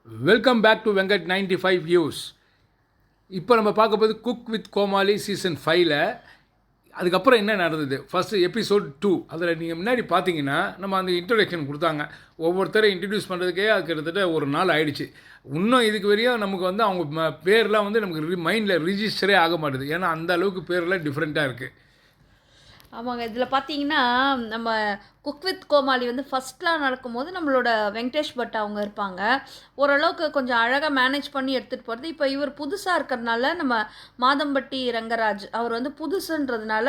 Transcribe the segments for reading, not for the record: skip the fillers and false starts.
Welcome back to Venkat 95 views. இப்போ நம்ம பார்க்க போது குக் வித் கோமாளி சீசன் 5ல் அதுக்கப்புறம் என்ன நடந்தது ஃபஸ்ட்டு எபிசோட் 2. அதில் நீங்கள் முன்னாடி பார்த்தீங்கன்னா நம்ம அந்த இன்ட்ரொடக்ஷன் கொடுத்தாங்க. ஒவ்வொருத்தரை இன்ட்ரடியூஸ் பண்ணுறதுக்கே அது கிட்டத்தட்ட ஒரு நாள் ஆயிடுச்சு. இன்னும் இதுக்கு வரையும் நமக்கு வந்து அவங்க பேர்லாம் வந்து நமக்கு மைண்டில் ரிஜிஸ்டரே ஆக மாட்டுது. ஏன்னா அந்த அளவுக்கு பேர்லாம் டிஃப்ரெண்ட்டாக இருக்குது. ஆமாங்க. இதில் பார்த்தீங்கன்னா, நம்ம குக் வித் கோமாளி வந்து ஃபஸ்ட்லாம் நடக்கும்போது நம்மளோட வெங்கடேஷ் பட் அவங்க இருப்பாங்க. ஓரளவுக்கு கொஞ்சம் அழகாக மேனேஜ் பண்ணி எடுத்துகிட்டு போகிறது. இப்போ இவர் புதுசாக இருக்கிறதுனால நம்ம மாதம்பட்டி ரங்கராஜ் அவர் வந்து புதுசுன்றதுனால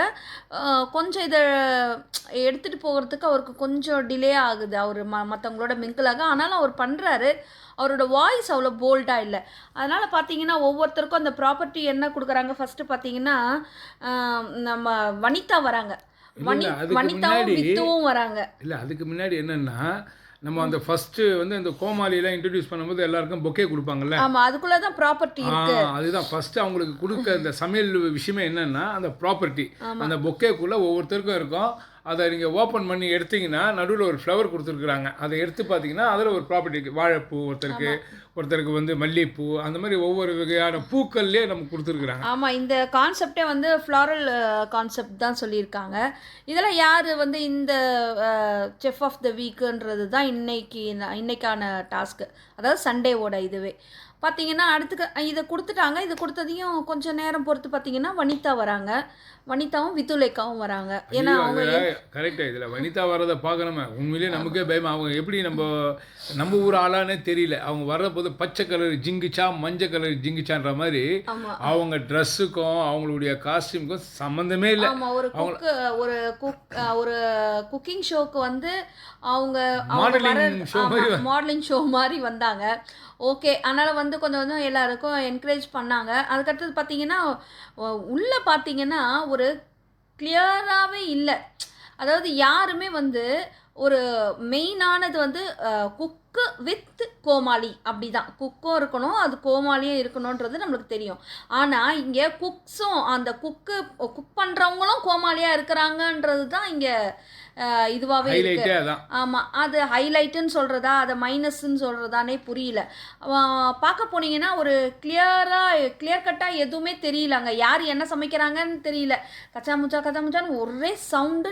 கொஞ்சம் இதை எடுத்துகிட்டு போகிறதுக்கு அவருக்கு கொஞ்சம் டிலே ஆகுது. அவர் மற்றவங்களோட மிங்கிளாக ஆனாலும் அவர் பண்ணுறாரு. அவரோட வாய்ஸ் அவ்வளோ போல்டாக இல்லை. அதனால் பார்த்தீங்கன்னா ஒவ்வொருத்தருக்கும் அந்த ப்ராப்பர்ட்டி என்ன கொடுக்குறாங்க. ஃபஸ்ட்டு பார்த்தீங்கன்னா நம்ம வனிதா வராங்க. வனிதாவும் வித்துவும் வராங்க. இல்லை, அதுக்கு முன்னாடி என்னென்னா நம்ம அந்த ஃபஸ்ட்டு வந்து அந்த கோமாளியெல்லாம் இன்ட்ரடியூஸ் பண்ணும்போது எல்லாருக்கும் பொக்கே கொடுப்பாங்கல்ல. ஆமாம், அதுக்குள்ளே தான் ப்ராப்பர்ட்டி இருக்கு. அதுதான் ஃபஸ்ட்டு அவங்களுக்கு கொடுக்க அந்த சமையல் விஷயமே என்னென்னா அந்த ப்ராப்பர்ட்டி. அந்த பொக்கேக்குள்ளே ஒவ்வொருத்தருக்கும் இருக்கும். அதை நீங்கள் ஓப்பன் பண்ணி எடுத்திங்கன்னா நடுவில் ஒரு ஃப்ளவர் கொடுத்துருக்குறாங்க. அதை எடுத்து பார்த்தீங்கன்னா அதில் ஒரு ப்ராப்பர்ட்டி இருக்குது. வாழைப்பூ ஒருத்தருக்கு வந்து மல்லிகைப்பூ, அந்த மாதிரி ஒவ்வொரு வகையான பூக்கள்லேயே நமக்கு கொடுத்துருக்குறாங்க. ஆமாம், இந்த கான்செப்டே வந்து ஃப்ளாரல் கான்செப்ட் தான் சொல்லியிருக்காங்க. இதெல்லாம் யார் வந்து இந்த செஃப் ஆஃப் த வீக்குன்றது தான் இன்னைக்கான டாஸ்க்கு. அதாவது சண்டேவோட இதுவே பார்த்தீங்கன்னா இதை கொடுத்துட்டாங்க. இது கொடுத்ததையும் கொஞ்சம் நேரம் பொறுத்து பார்த்தீங்கன்னா வனிதா வராங்க. வனிதாவும் வித்துலேக்காவும் வராங்க. ஏன்னா அவங்க கரெக்டாக இதில் வனிதா வர்றதை பார்க்கணுமே உண்மையிலேயே நமக்கே பயம். அவங்க எப்படி நம்ம ஊர் ஆளானே தெரியல. அவங்க வர்ற போது பச்சை கலர் ஜிங்கிச்சா மஞ்சள் கலர் ஜிங்கிச்சான்ற மாதிரி அவங்க ட்ரெஸ்ஸுக்கும் அவங்களுடைய காஸ்டியூமுக்கும் சம்மந்தமே இல்லை. ஒரு குக்கிங் ஷோக்கு வந்து அவங்க மாடலிங் ஷோ மாதிரி வந்தாங்க. ஓகே, அதனால் வந்து கொஞ்சம் எல்லாருக்கும் என்கரேஜ் பண்ணாங்க. அதுக்கடுத்தது பார்த்தீங்கன்னா உள்ளே பார்த்தீங்கன்னா ஒரு கிளியராகவே இல்லை. அதாவது யாருமே வந்து ஒரு மெயினானது வந்து குக்கு வித் கோமாளி அப்படி தான். குக்கும் இருக்கணும், அது கோமாளியும் இருக்கணுன்றது நம்மளுக்கு தெரியும். ஆனால் இங்கே குக்ஸும் அந்த குக் பண்ணுறவங்களும் கோமாளியாக இருக்கிறாங்கன்றது தான் இங்கே இதுவாகவே இருக்கு. ஆமாம், அது ஹைலைட்டுன்னு சொல்கிறதா அதை மைனஸ்ன்னு சொல்கிறதானே புரியல. பார்க்க போனீங்கன்னா ஒரு கிளியர் கட்டாக எதுவுமே தெரியல. அங்கே யார் என்ன சமைக்கிறாங்கன்னு தெரியல. கச்சாமுச்சான்னு ஒரே சவுண்டு.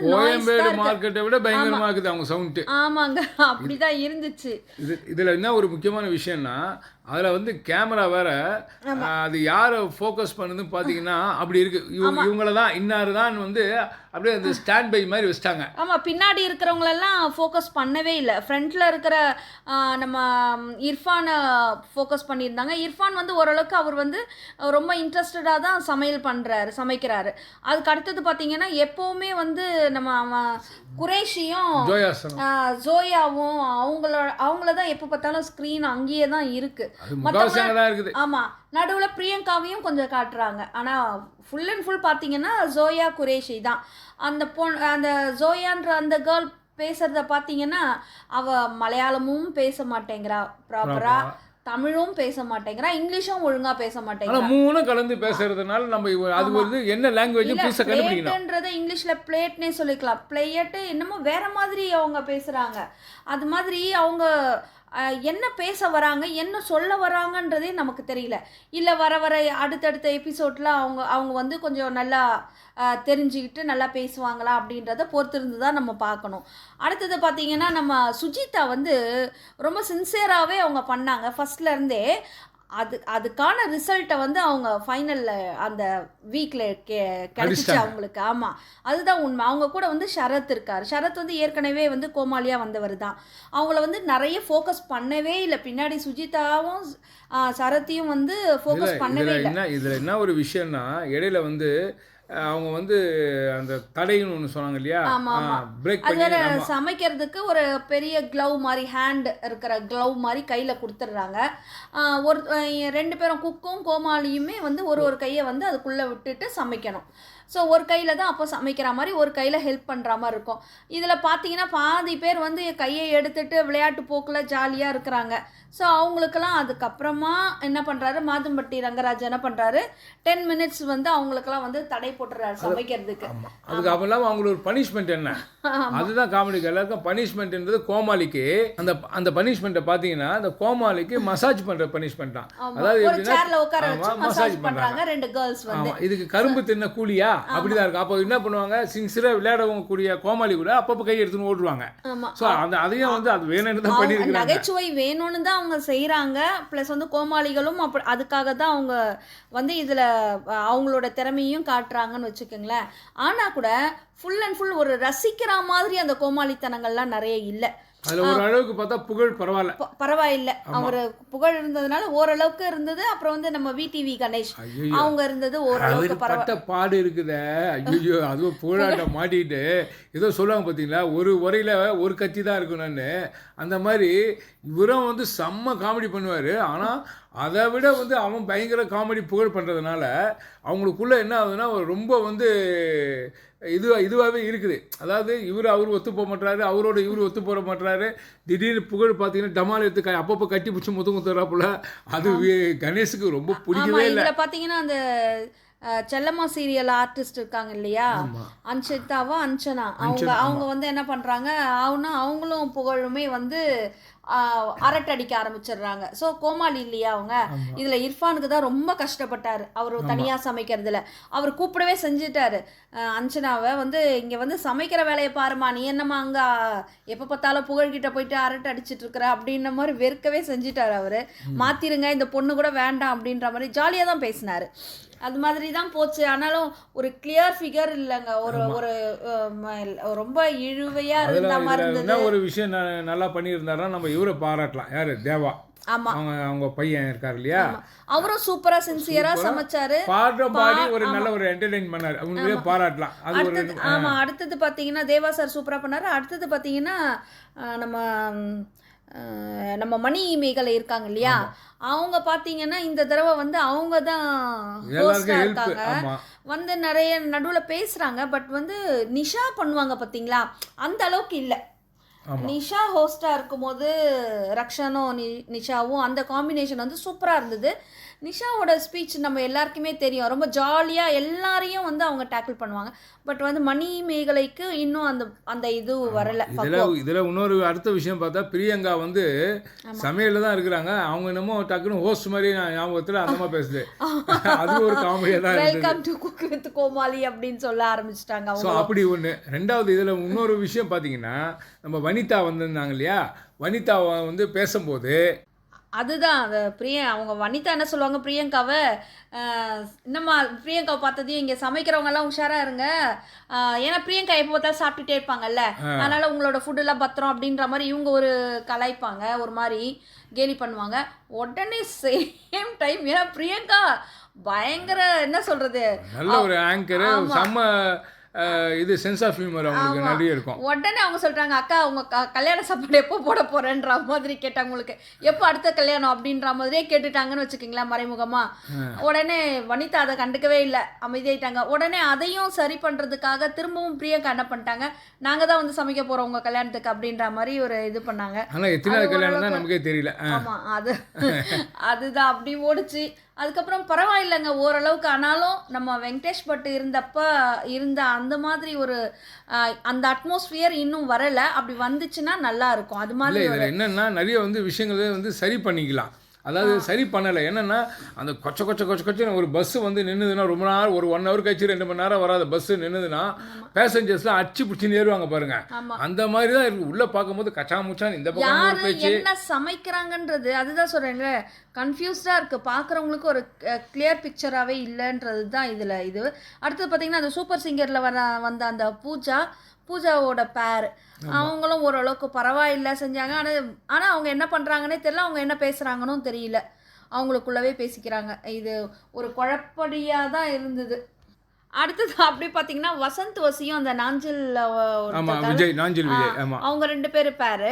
மார்க்கெட்டை விட பயங்கரமாக இருக்குது அவங்க சவுண்டு. ஆமாங்க, அப்படிதான் இருந்துச்சு. இதில் என்ன ஒரு முக்கியமான விஷயம்னா அதில் வந்து கேமரா வேற அது யாரை ஃபோக்கஸ் பண்ணுதுன்னு பார்த்தீங்கன்னா அப்படி இருக்குது. இவங்கள தான் இன்னாரு தான் வந்து அப்படியே அந்த ஸ்டாண்ட் பை மாதிரி வச்சிட்டாங்க. ஆமாம், பின்னாடி இருக்கிறவங்களெல்லாம் ஃபோக்கஸ் பண்ணவே இல்லை. ஃப்ரண்ட்டில் இருக்கிற நம்ம இர்ஃபானை ஃபோக்கஸ் பண்ணியிருந்தாங்க. இர்ஃபான் வந்து ஓரளவுக்கு அவர் வந்து ரொம்ப இன்ட்ரெஸ்டடாக தான் சமைக்கிறாரு. அதுக்கு அடுத்தது பார்த்தீங்கன்னா எப்போவுமே வந்து நம்ம குரேஷியும் ஜோயாவும் அவங்கள தான் எப்போ பார்த்தாலும் ஸ்க்ரீன் அங்கேயே தான் இருக்குது. ஆமாம், நடுவில் பிரியங்காவையும் கொஞ்சம் காட்டுறாங்க. ஆனால் ஃபுல் அண்ட் ஃபுல் பார்த்தீங்கன்னா ஜோயா குரேஷி தான். அந்த ஜோயான்ற அந்த கேர்ள் பேசுகிறத பார்த்தீங்கன்னா அவள் மலையாளமும் பேச மாட்டேங்கிறா ப்ராப்பராக, தமிழும் பேச மாட்டேங்கிறா, இங்கிலீஷும் ஒழுங்கா பேச மாட்டேங்கிறா. மூணும் கலந்து பேசுறதுனால நம்ம அது வந்து என்ன லாங்குவேஜ் பீஸை கண்டுபிடிக்கணும். இங்கிலீஷ்ல பிளேட்னே சொல்லிக்கலாம். பிளேட் என்னமோ வேற மாதிரி அவங்க பேசுறாங்க. அது மாதிரி அவங்க என்ன பேச வராங்க, என்ன சொல்ல வராங்கன்றதே நமக்கு தெரியல. இல்லை வர அடுத்தடுத்த எபிசோடில் அவங்க வந்து கொஞ்சம் நல்லா தெரிஞ்சுக்கிட்டு நல்லா பேசுவாங்களா அப்படின்றத பொறுத்திருந்து தான் நம்ம பார்க்கணும். அடுத்தது பார்த்திங்கன்னா நம்ம சுஜிதா வந்து ரொம்ப சின்சியராகவே அவங்க பண்ணாங்க ஃபஸ்ட்லேருந்தே. அதுக்கான ரிசல்ட்டை வந்து அவங்க ஃபைனலில் அந்த வீக்கில் கிடைச்சிச்சு அவங்களுக்கு. ஆமாம், அதுதான் உண்மை. அவங்க கூட வந்து ஷரத் இருக்கார். ஷரத் வந்து ஏற்கனவே வந்து கோமாளியாக வந்தவர் தான். அவங்கள வந்து நிறைய ஃபோக்கஸ் பண்ணவே இல்லை. பின்னாடி சுஜிதாவும் சரத்தையும் வந்து ஃபோக்கஸ் பண்ணவே இல்லை. இதில் என்ன ஒரு விஷயம்னா இடையில வந்து அவங்க வந்து அந்த தடைன்னு ஒன்று சொன்னாங்க இல்லையா, பிரேக் பண்ணி சமைக்கிறதுக்கு ஒரு பெரிய க்ளவ் மாதிரி ஹேண்ட் இருக்கிற க்ளவ் மாதிரி கையில் கொடுத்துட்றாங்க. ரெண்டு பேரும் குக்கும் கோமாளியுமே வந்து ஒரு கையை வந்து அதுக்குள்ளே விட்டுட்டு ஸோ ஒரு கையில் தான் அப்போ சமைக்கிற மாதிரி ஒரு கையில் ஹெல்ப் பண்ணுற மாதிரி இருக்கும். இதில் பார்த்தீங்கன்னா பாதி பேர் வந்து கையை எடுத்துட்டு விளையாட்டு போக்கில் ஜாலியாக இருக்கிறாங்க. ஸோ அவங்களுக்கெல்லாம் அதுக்கப்புறமா என்ன பண்ணுறாரு, மாதம்பட்டி ரங்கராஜ் என்ன பண்ணுறாரு, 10 மினிட்ஸ் வந்து அவங்களுக்கெல்லாம் வந்து தடை போட்டுறாரு சமைக்கிறதுக்கு. அதுக்கு அப்பெல்லாம் அவங்களுக்கு ஒரு பனிஷ்மெண்ட் என்ன, அதுதான் காமெடிக்கு எல்லாருக்கும் பனிஷ்மெண்ட்ன்றது. கோமாளிக்கு அந்த பனிஷ்மெண்ட்டை பார்த்தீங்கன்னா அந்த கோமாளிக்கு மசாஜ் பண்ணுற பனிஷ்மெண்ட் தான். அதாவது ஒரு சேர்ல உட்கார வச்சு மசாஜ் பண்றாங்க 2 கேர்ள்ஸ் வந்து. இதுக்கு கரும்பு தின்ன கூலியா அப்படிதான் இருக்கும். அப்போ என்ன பண்ணுவாங்க, சின்சியரா விளையாடவங்க கூடிய கோமாளி கூட அப்பப்போ கை எடுத்துன்னு ஓடுவாங்க. ஸோ அதையும் வந்து அது வேணும்னு தான் பண்ணியிருக்காங்க. நகைச்சுவை வேணும்னு தான் அவங்க செய்கிறாங்க. ப்ளஸ் வந்து கோமாளிகளும் அதுக்காக தான் அவங்க வந்து இதில் அவங்களோட திறமையும் காட்டுறாங்கன்னு வச்சுக்கோங்களேன். ஆனால் கூட ஃபுல் அண்ட் ஃபுல் ஒரு ரசிக்கிற மாதிரி அந்த கோமாளித்தனங்கள்லாம் நிறைய இல்லை. அதில் ஒரு அளவுக்கு பார்த்தா புகழ் பரவாயில்லை. அவர் புகழ் இருந்ததுனால ஓரளவுக்கு இருந்தது. அப்புறம் வந்து நம்ம விடிவி கணேஷ் அவங்க இருந்தது ஓரளவுக்கு பட்ட பாடு இருக்குத. ஐயோ அதுவும் புகழாட்டம் மாட்டிட்டு ஏதோ சொல்லுவாங்க பார்த்தீங்களா, ஒரு உரையில் ஒரு கட்சி தான் இருக்கணும்னு. அந்த மாதிரி இவரும் வந்து செம்ம காமெடி பண்ணுவார். ஆனால் அதை விட வந்து அவன் பயங்கர காமெடி புகழ் பண்ணுறதுனால அவங்களுக்குள்ளே என்ன ஆகுதுன்னா ரொம்ப வந்து இதுவாகவே இருக்குது. அதாவது அவர் ஒத்து போக மாட்டாரு, அவரோட இவர் ஒத்து போட மாட்டாரு. திடீர்னு புகழ் பார்த்தீங்கன்னா டமால் எடுத்து அப்பப்போ கட்டி பிடிச்சி முத்துறாப்புல. அது கணேஷுக்கு ரொம்ப பிடிக்கவே இல்லை. இதில் பார்த்தீங்கன்னா அந்த செல்லம்மா சீரியல் ஆர்டிஸ்ட் இருக்காங்க இல்லையா, அஞ்சனா அவங்க வந்து என்ன பண்ணுறாங்க, அவங்களும் புகழுமே வந்து அரட்டடிக்க ஆரம்பிச்சிடுறாங்க. ஸோ கோமாளி இல்லையா அவங்க. இதில் இர்ஃபானுக்கு தான் ரொம்ப கஷ்டப்பட்டார் அவர் தனியாக சமைக்கிறதுல. அவர் கூப்பிடவே செஞ்சுட்டாரு அஞ்சனாவை, வந்து இங்கே வந்து சமைக்கிற வேலையை பாருமா, நீ என்னம்மா அங்கே எப்போ பார்த்தாலும் புகழ்கிட்ட போயிட்டு அரட்டை அடிச்சிட்டு இருக்கிற அப்படின்ற மாதிரி வெறுக்கவே செஞ்சுட்டார் அவர். மாற்றிருங்க, இந்த பொண்ணு கூட வேண்டாம் அப்படின்ற மாதிரி ஜாலியாக தான் பேசினார். அது மாதிரி தான் போச்சு. ஆனாலும் ஒரு கிளியர் ஃபிகர் இல்லைங்க. ஒரு ரொம்ப இழுவையாக இருந்த மாதிரி இருந்தது. ஒரு விஷயம் நல்லா பண்ணியிருந்தாருன்னா நம்ம இவரை பாராட்டலாம். யாரு, தேவா. ஆமா, அவங்க பையன் இருக்காரு இல்லையா, அவரும் சூப்பரா சின்சியரா சமைச்சாரு. பாடி ஒரு நல்ல ஒரு என்டர்டெயின் பண்ணாரு. அவங்களே பாராட்டலாம். அது ஒரு ஆமா. அடுத்தது பாத்தீங்கன்னா தேவா சார் சூப்பரா பண்ணாரு. அடுத்தது பாத்தீங்கன்னா நம்ம மணி மேகலை இருக்காங்க இல்லையா, அவங்க பார்த்தீங்கன்னா இந்த தடவை வந்து அவங்க தான் ஹோஸ்டாக இருக்காங்க. வந்து நிறைய நடுவில் பேசுகிறாங்க. பட் வந்து நிஷா பண்ணுவாங்க பார்த்தீங்களா, அந்த அளவுக்கு இல்லை. நிஷா ஹோஸ்டாக இருக்கும்போது ரக்ஷனும் நிஷாவும் அந்த காம்பினேஷன் வந்து சூப்பராக இருந்தது. நிஷாவோட ஸ்பீச் நம்ம எல்லாருக்குமே தெரியும், ரொம்ப ஜாலியாக எல்லாரையும் வந்து அவங்க டேக்கிள் பண்ணுவாங்க. பட் வந்து மணி மேகலைக்கு இன்னும் அந்த இது வரல. இதில் இன்னொரு அடுத்த விஷயம் பார்த்தா, பிரியங்கா வந்து சமையலில் தான் இருக்கிறாங்க. அவங்க என்னமோ டக்குன்னு ஹோஸ்ட் மாதிரி ஞாபகத்தில் அந்த மாதிரி பேசுது. அது ஒரு காமெடியாக தான். வெல்கம் டு குக் வித் கோமாளி அப்படின்னு சொல்ல ஆரம்பிச்சிட்டாங்க. ஸோ அப்படி ஒன்று. ரெண்டாவது இதில் இன்னொரு விஷயம் பார்த்தீங்கன்னா, நம்ம வனிதா வந்திருந்தாங்க இல்லையா, வனிதா வந்து பேசும்போது அதுதான் அந்த அவங்க வனிதா என்ன சொல்லுவாங்க, பிரியங்காவை என்னம்மா பிரியங்காவை பார்த்ததையும் இங்கே சமைக்கிறவங்கெல்லாம் உஷாராக இருங்க, ஏன்னா பிரியங்கா எப்போ பார்த்தாலும் சாப்பிட்டுட்டே இருப்பாங்கல்ல, அதனால் உங்களோட ஃபுட்டெல்லாம் பத்திரம் அப்படின்ற மாதிரி இவங்க ஒரு கலாய்ப்பாங்க, ஒரு மாதிரி கேலி பண்ணுவாங்க. உடனே சேம் டைம் ஏன்னா பிரியங்கா பயங்கர என்ன சொல்கிறது, நல்ல ஒரு ஆங்கர், செம்ம இது சென்ஸ் ஆஃப் ஹியூமர் அவங்களுக்கு நிறைய இருக்கும். உடனே அவங்க சொல்கிறாங்க, அக்கா அவங்க கல்யாண சாப்பாடு எப்போ போட போகிறேன்ற மாதிரி கேட்டாங்க. உங்களுக்கு எப்போ அடுத்த கல்யாணம் அப்படின்ற மாதிரியே கேட்டுட்டாங்கன்னு வச்சுக்கிங்களேன் மறைமுகமாக. உடனே வனிதா அதை கண்டுக்கவே இல்லை, அமைதியாயிட்டாங்க. உடனே அதையும் சரி பண்ணுறதுக்காக திரும்பவும் பிரியங்கா என்ன பண்ணிட்டாங்க, நாங்கள் தான் வந்து சமைக்க போகிறோம் உங்கள் கல்யாணத்துக்கு அப்படின்ற மாதிரி ஒரு இது பண்ணாங்க. ஆனால் எத்தனை கல்யாணம் தான் நமக்கே தெரியல. ஆமாம், அதுதான் அப்படி ஓடிச்சு. அதுக்கப்புறம் பரவாயில்லைங்க ஓரளவுக்கு. ஆனாலும் நம்ம வெங்கடேஷ் பட் இருந்த அந்த மாதிரி ஒரு அந்த அட்மாஸ்பியர் இன்னும் வரலை. அப்படி வந்துச்சுன்னா நல்லா இருக்கும். அது மாதிரி என்னன்னா நிறைய வந்து விஷயங்களை வந்து சரி பண்ணிக்கலாம். அதாவது சரி பண்ணலை. என்னென்னா அந்த கொச்சன்னு ஒரு பஸ்ஸு வந்து நின்றுதுன்னா ரொம்ப நேரம், ஒரு 1 ஹவர் கழிச்சு 2 மணி நேரம் வராத பஸ்ஸு நின்றுதுன்னா பேசஞ்சர்ஸ்லாம் அடிச்சு பிடிச்சின்னு ஏறுவாங்க பாருங்க. அந்த மாதிரி தான் இருக்கு. உள்ளே பார்க்கும்போது கச்சா முச்சான் இந்த பக்கம் என்ன சமைக்கிறாங்கன்றது அதுதான் சொல்கிறேங்க, கன்ஃபியூஸ்டாக இருக்குது. பார்க்குறவங்களுக்கு ஒரு கிளியர் பிக்சராகவே இல்லைன்றது தான் இதில் இது. அடுத்தது பார்த்திங்கன்னா அந்த சூப்பர் சிங்கரில் வந்த அந்த பூஜாவோட பேர் அவங்களும் ஓரளவுக்கு பரவாயில்லை செஞ்சாங்க. ஆனால் அவங்க என்ன பண்ணுறாங்கன்னே தெரியல, அவங்க என்ன பேசுகிறாங்கன்னு தெரியல, அவங்களுக்குள்ளவே பேசிக்கிறாங்க. இது ஒரு குழப்படியாக தான் இருந்தது. அடுத்தது அப்படி பார்த்தீங்கன்னா வசந்த் வசியும் அந்த நாஞ்சில் அவங்க 2 பேர் பேர்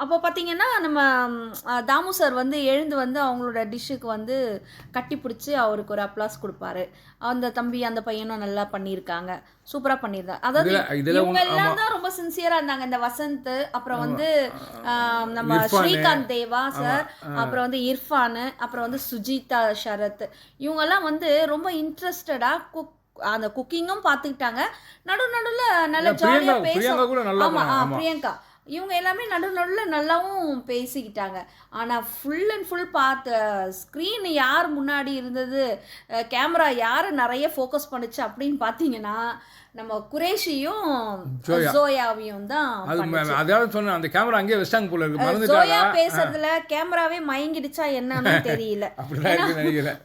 அப்போ பார்த்தீங்கன்னா நம்ம தாமு சார் வந்து எழுந்து வந்து அவங்களோட டிஷ்ஷுக்கு வந்து கட்டி பிடிச்சி அவருக்கு ஒரு அப்ளாஸ் கொடுப்பாரு. அந்த தம்பி அந்த பையனும் நல்லா பண்ணியிருக்காங்க, சூப்பராக பண்ணியிருந்தாங்க. அதாவது இவங்க எல்லாம் தான் ரொம்ப சின்சியராக இருந்தாங்க. இந்த வசந்த், அப்புறம் வந்து நம்ம ஸ்ரீகாந்த் தேவா சார், அப்புறம் வந்து இர்ஃபானு, அப்புறம் வந்து சுஜிதா ஷரத், இவங்கெல்லாம் வந்து ரொம்ப இன்ட்ரெஸ்டடாக அந்த குக்கிங்கும் பார்த்துக்கிட்டாங்க. நடுவில் நல்ல ஜாலியாக பிரியங்கா இவங்க எல்லாமே நடுவில் நல்லாவும் பேசிக்கிட்டாங்க. ஆனால் ஃபுல் அண்ட் ஃபுல் பார்த்த ஸ்க்ரீன் யார் முன்னாடி இருந்தது, கேமரா யார் நிறைய ஃபோக்கஸ் பண்ணுச்சு அப்படின்னு பார்த்தீங்கன்னா நம்ம குரேஷியும் ஜோயாவையும் தான். அதாவது சொன்ன அந்த கேமரா அங்கேயே வச்சாங்க போல இருக்கு. ஜோயா பேசுறதுல கேமராவே மயங்கிடுச்சா என்னன்னு தெரியல.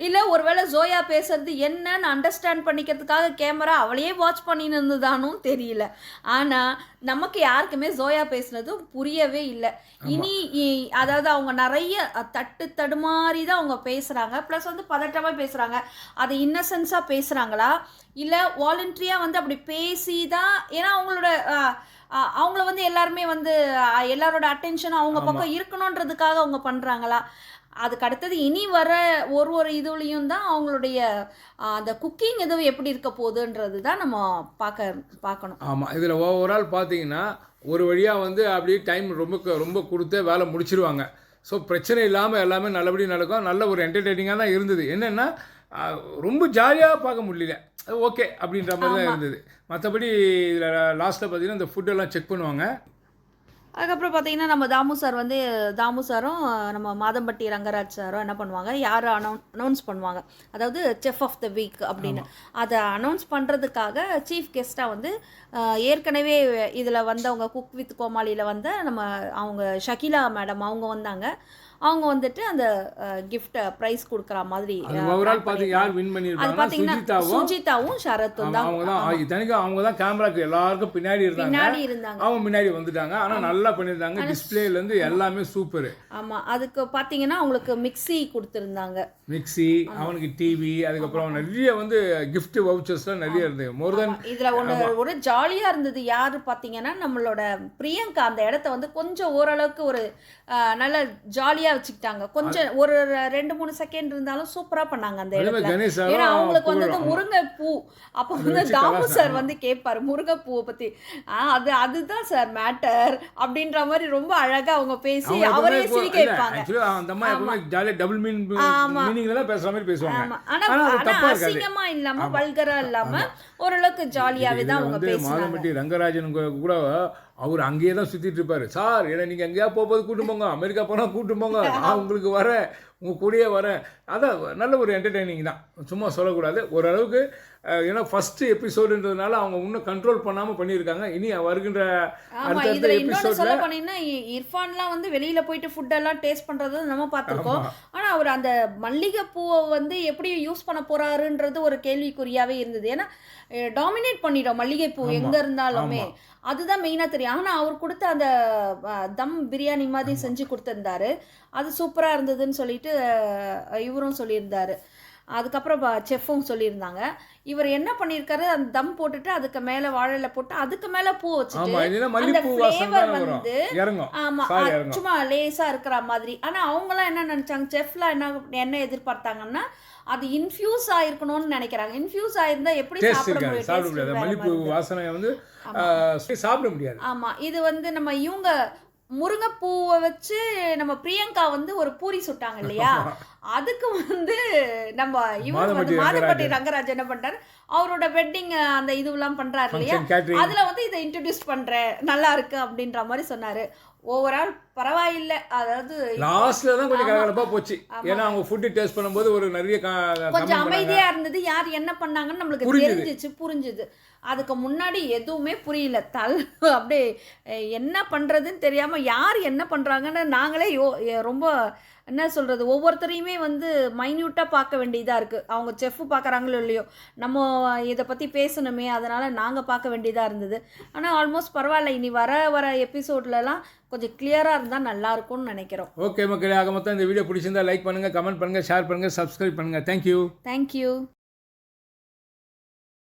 இல்ல ஒருவேளை ஜோயா பேசுறது என்னன்னு அண்டர்ஸ்டாண்ட் பண்ணிக்கிறதுக்காக கேமரா அவளையே வாட்ச் பண்ணின்னு இருந்ததானும் தெரியல. ஆனா நமக்கு யாருக்குமே ஜோயா பேசுனதும் புரியவே இல்லை. இனி அதாவது அவங்க நிறைய தடுமாறி தான் அவங்க பேசுறாங்க. ப்ளஸ் வந்து பதட்டமாக பேசுறாங்க. அது இன்னசென்ஸாக பேசுறாங்களா இல்லை வாலண்டரியாக வந்து அப்படி பேசி தான், ஏன்னா அவங்கள வந்து எல்லாருமே வந்து எல்லாரோட அட்டென்ஷனும் அவங்க பக்கம் இருக்கணுன்றதுக்காக அவங்க பண்ணுறாங்களா? அதுக்கு அடுத்தது இனி வர ஒரு இதுலேயும் தான் அவங்களுடைய அந்த குக்கிங் எதுவும் எப்படி இருக்க போகுதுன்றது தான் நம்ம பார்க்கணும். ஆமாம், இதில் ஓவரால் பார்த்தீங்கன்னா ஒரு வழியாக வந்து அப்படியே டைம் ரொம்ப கொடுத்தே வேலை முடிச்சிருவாங்க. ஸோ பிரச்சனை இல்லாமல் எல்லாமே நல்லபடியாக நடக்கும். நல்ல ஒரு என்டர்டெய்னிங்காக தான் இருந்தது. என்னென்னா ரொம்ப ஜாலியாக பார்க்க முடியல, ஓகே அப்படின்ற மாதிரி தான் இருந்தது. மற்றபடி இதில் லாஸ்ட்டில் பார்த்தீங்கன்னா இந்த ஃபுட்டெல்லாம் செக் பண்ணுவாங்க. அதுக்கப்புறம் பார்த்தீங்கன்னா நம்ம தாமு சாரும் நம்ம மாதம்பட்டி ரங்கராஜ் சாரும் என்ன பண்ணுவாங்க, யார் அனௌன்ஸ் பண்ணுவாங்க, அதாவது செஃப் ஆஃப் த வீக் அப்படின்னு. அதை அனௌன்ஸ் பண்ணுறதுக்காக சீஃப் கெஸ்ட்டாக வந்து ஏற்கனவே இதில் வந்தவங்க குக் வித் கோமாளியில் வந்த அவங்க ஷகிலா மேடம் அவங்க வந்தாங்க. அவங்க வந்துட்டு அந்த கிஃப்ட் பிரைஸ் கொடுக்குற மாதிரி சுஜிதாவும் ஷரத்தும் தான். அவங்க தான் கேமராக்கு எல்லாருக்கும் பின்னாடி இருந்தாங்க. அவங்க முன்னாடி வந்துட்டாங்க. ஆனா நல்லா பண்ணிருந்தாங்க. டிஸ்பிளேல இருந்து எல்லாமே சூப்பர். ஆமா, அதுக்கு பாத்தீங்கன்னா அவங்களுக்கு மிக்ஸி கொடுத்திருந்தாங்க. மிக்ஸி, அவனுக்கு டிவி, அதுக்கப்புறம் நிறைய வந்து கிஃப்ட் வவுச்சர்ஸ்லாம் நிறைய இருந்தது. மோர் தென் இதுல ஒரு ஜாலியா இருந்தது. யாரு பாத்தீங்கன்னா நம்மளோட பிரியங்கா அந்த இடத்த வந்து கொஞ்சம் ஓரளவுக்கு ஒரு நல்ல ஜாலியா வச்சுக்கிட்டாங்க. கொஞ்சம் ஒரு 2-3 செகண்ட் இருந்தாலும் சூப்பரா பண்ணாங்க அந்த இடத்துல. ஏன்னா அவங்களுக்கு வந்து முருங்கைப்பூ, அப்போ வந்து தாமு சார் வந்து கேட்பாரு முருங்கைப்பூவை பத்தி. அதுதான் சார் மேட்டர் அப்படின்ற மாதிரி ரொம்ப அழகா அவங்க பேசி அவரே சிரிக்க வைப்பாங்க. அசிங்கமா இல்லாம வல்கரா இல்லாம ஓரளவுக்கு ஜாலியாவே தான் அவங்க பேசுறாங்க. மாதம்பட்டி ரங்கராஜன் கூட அவர் அங்கேயே தான் சுற்றிட்டு இருப்பார். சார் ஏன்னா நீங்கள் எங்கேயா போகும்போது கூட்டு போங்க, அமெரிக்கா போனால் கூட்டு போங்க, நான் உங்களுக்கு வரேன், உங்கள் கூடயே வரேன். அதான் நல்ல ஒரு என்டர்டெய்னிங் தான், சும்மா சொல்லக்கூடாது. ஓரளவுக்கு ஏன்னா ஃபஸ்ட்டு எபிசோடுன்றதுனால அவங்க இன்னும் கண்ட்ரோல் பண்ணாமல் பண்ணியிருக்காங்க. இனி வருகின்ற அடுத்த எபிசோட்ல பண்ணினா இர்ஃபான்லாம் வந்து வெளியில் போயிட்டு ஃபுட்டெல்லாம் டேஸ்ட் பண்ணுறது நம்ம பார்த்துருக்கோம். ஆனால் அவர் அந்த மல்லிகைப்பூவை வந்து எப்படி யூஸ் பண்ண போகிறாருன்றது ஒரு கேள்விக்குறியாகவே இருந்தது. ஏன்னா டாமினேட் பண்ணிடும் மல்லிகைப்பூ எங்கே இருந்தாலுமே, அதுதான் மெயினாக தெரியும். ஆனால் அவர் கொடுத்த அந்த தம் பிரியாணி மாதிரி செஞ்சு கொடுத்துருந்தாரு, அது சூப்பராக இருந்ததுன்னு சொல்லிட்டு இவரும் சொல்லியிருந்தாரு. அதுக்கப்புறம் செஃப்பும் சொல்லியிருந்தாங்க. இவர் என்ன பண்ணியிருக்காரு, அந்த தம் போட்டுட்டு அதுக்கு மேலே வாழையில போட்டு அதுக்கு மேலே பூ வச்சுட்டு அந்த ஃப்ளேவர் வந்து ஆமாம் சும்மா லேஸாக இருக்கிற மாதிரி. ஆனால் அவங்களாம் என்ன நினச்சாங்க, செஃப்லாம் என்ன எதிர்பார்த்தாங்கன்னா அது இன்ஃபியூஸ் ஆயிருக்கணும்னு நினைக்கிறாங்க. இன்ஃபியூஸ் ஆயிருந்தா எப்படி சாப்பிட முடியாது, மல்லிப்பூ வாசனை வந்து சாப்பிட முடியாது. ஆமாம், இது வந்து நம்ம இவங்க முருங்கைப்பூவை வச்சு நம்ம பிரியங்கா வந்து ஒரு பூரி சுட்டாங்க இல்லையா, அதுக்கு வந்து நம்ம இவர் வந்து மாதம்பட்டி ரங்கராஜ் என்ன பண்றாரு, அவரோட வெட்டிங் அந்த இதுவெல்லாம் பண்றாரு இல்லையா, அதுல வந்து இதை இன்ட்ரடியூஸ் பண்றேன் நல்லா இருக்கு அப்படின்ற மாதிரி சொன்னாரு. ஓவரால் பரவாயில்லை. அதாவது லாஸ்ட்ல தான் கொஞ்சம் கலகலப்பா போச்சு. ஏன்னா அவங்க ஃபுட் டேஸ்ட் பண்ணும்போது ஒரு நிறைய கொஞ்சம் அமைதியா இருந்தது. யார் என்ன பண்ணாங்கன்னு நம்மளுக்கு புரிஞ்சுது. அதுக்கு முன்னாடி எதுவுமே புரியல. அப்படியே என்ன பண்றதுன்னு தெரியாம யார் என்ன பண்றாங்கன்னு நாங்களே ரொம்ப என்ன சொல்கிறது, ஒவ்வொருத்தரையுமே வந்து மைன்யூட்டாக பார்க்க வேண்டியதாக இருக்குது. அவங்க செஃப்பு பார்க்குறாங்களோ இல்லையோ, நம்ம இதை பற்றி பேசணுமே, அதனால் நாங்கள் பார்க்க வேண்டியதாக இருந்தது. ஆனால் ஆல்மோஸ்ட் பரவாயில்ல. இனி வர எபிசோட்லலாம் கொஞ்சம் கிளியராக இருந்தால் நல்லாயிருக்கும்னு நினைக்கிறோம். ஓகே மக்களே, ஆக மொத்தம் இந்த வீடியோ பிடிச்சிருந்தா லைக் பண்ணுங்கள், கமெண்ட் பண்ணுங்கள், ஷேர் பண்ணுங்கள், சப்ஸ்கிரைப் பண்ணுங்கள். தேங்க்யூ.